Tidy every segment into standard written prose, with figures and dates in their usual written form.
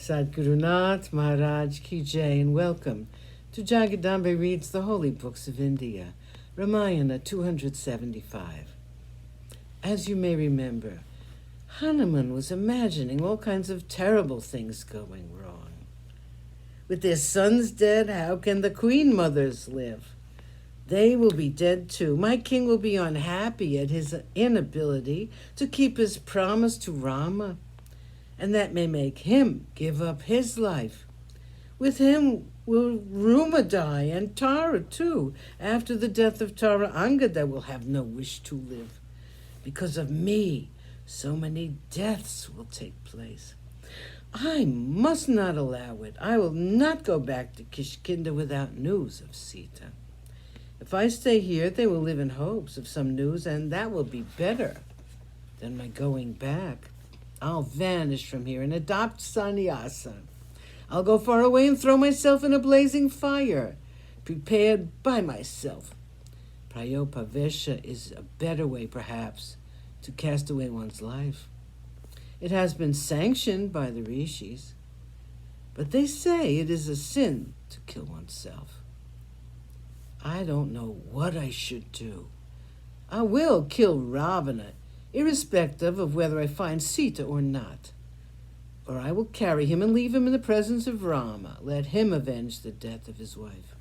Sadhgurunath Maharaj Ki Jai, and welcome to Jagadambe Reads the Holy Books of India, Ramayana275. As you may remember, Hanuman was imagining all kinds of terrible things going wrong. With their sons dead, how can the queen mothers live? They will be dead too. My king will be unhappy at his inability to keep his promise to Rama, and that may make him give up his life. With him will Ruma die, and Tara too. After the death of Tara, Angada will have no wish to live. Because of me, so many deaths will take place. I must not allow it. I will not go back to Kishkinda without news of Sita. If I stay here, they will live in hopes of some news, and that will be better than my going back. I'll vanish from here and adopt sannyasa. I'll go far away and throw myself in a blazing fire, prepared by myself. Prayopavesha is a better way, perhaps, to cast away one's life. It has been sanctioned by the rishis, but they say it is a sin to kill oneself. I don't know what I should do. I will kill Ravana, irrespective of whether I find Sita or not. Or I will carry him and leave him in the presence of Rama. Let him avenge the death of his wife.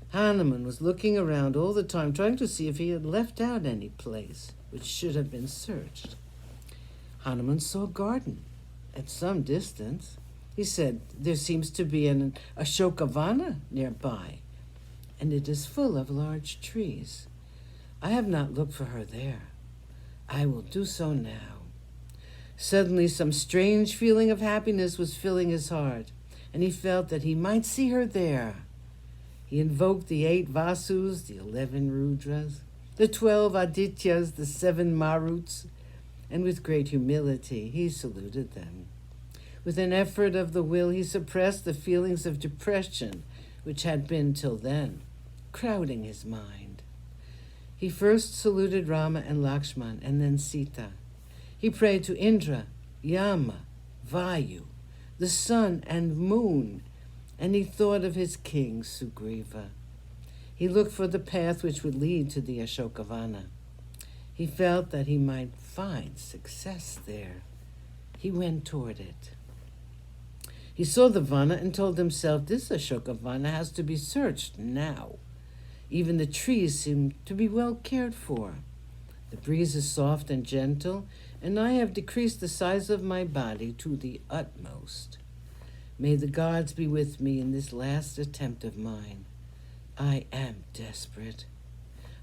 Hanuman was looking around all the time, trying to see if he had left out any place which should have been searched. Hanuman saw a garden at some distance. He said, "There seems to be an Ashokavana nearby, and it is full of large trees. I have not looked for her there. I will do so now." Suddenly, some strange feeling of happiness was filling his heart, and he felt that he might see her there. He invoked the 8 Vasus, the 11 Rudras, the 12 Adityas, the 7 Maruts, and with great humility he saluted them. With an effort of the will, he suppressed the feelings of depression which had been till then crowding his mind. He first saluted Rama and Lakshman, and then Sita. He prayed to Indra, Yama, Vayu, the sun and moon, and he thought of his king, Sugriva. He looked for the path which would lead to the Ashokavana. He felt that he might find success there. He went toward it. He saw the Vana and told himself, this Ashokavana has to be searched now. Even the trees seem to be well cared for. The breeze is soft and gentle, and I have decreased the size of my body to the utmost. May the gods be with me in this last attempt of mine. I am desperate.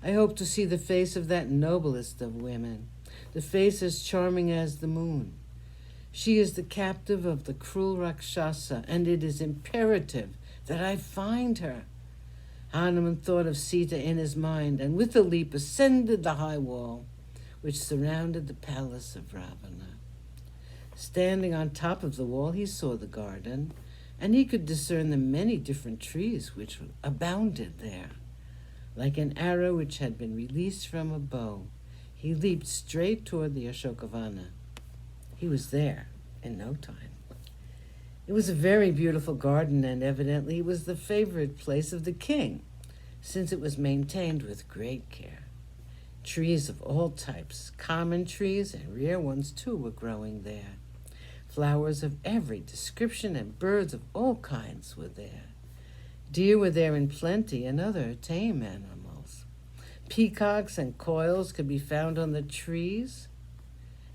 I hope to see the face of that noblest of women, the face as charming as the moon. She is the captive of the cruel Rakshasa, and it is imperative that I find her. Hanuman thought of Sita in his mind, and with a leap ascended the high wall which surrounded the palace of Ravana. Standing on top of the wall, he saw the garden, and he could discern the many different trees which abounded there. Like an arrow which had been released from a bow, he leaped straight toward the Ashokavana. He was there in no time. It was a very beautiful garden, and evidently it was the favorite place of the king, since it was maintained with great care. Trees of all types, common trees and rare ones too, were growing there. Flowers of every description and birds of all kinds were there. Deer were there in plenty, and other tame animals. Peacocks and quails could be found on the trees,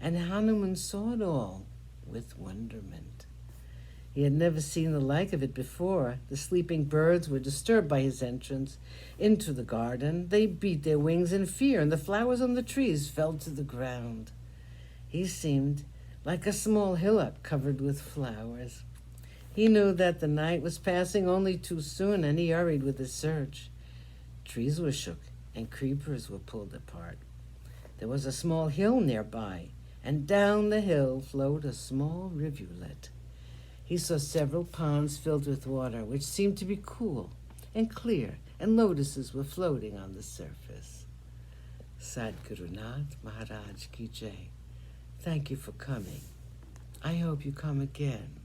and Hanuman saw it all with wonderment. He had never seen the like of it before. The sleeping birds were disturbed by his entrance into the garden. They beat their wings in fear, and the flowers on the trees fell to the ground. He seemed like a small hillock covered with flowers. He knew that the night was passing only too soon, and he hurried with his search. Trees were shook, and creepers were pulled apart. There was a small hill nearby, and down the hill flowed a small rivulet. He saw several ponds filled with water, which seemed to be cool and clear, and lotuses were floating on the surface. Sadhgurunath Maharaj Ki Jai. Thank you for coming. I hope you come again.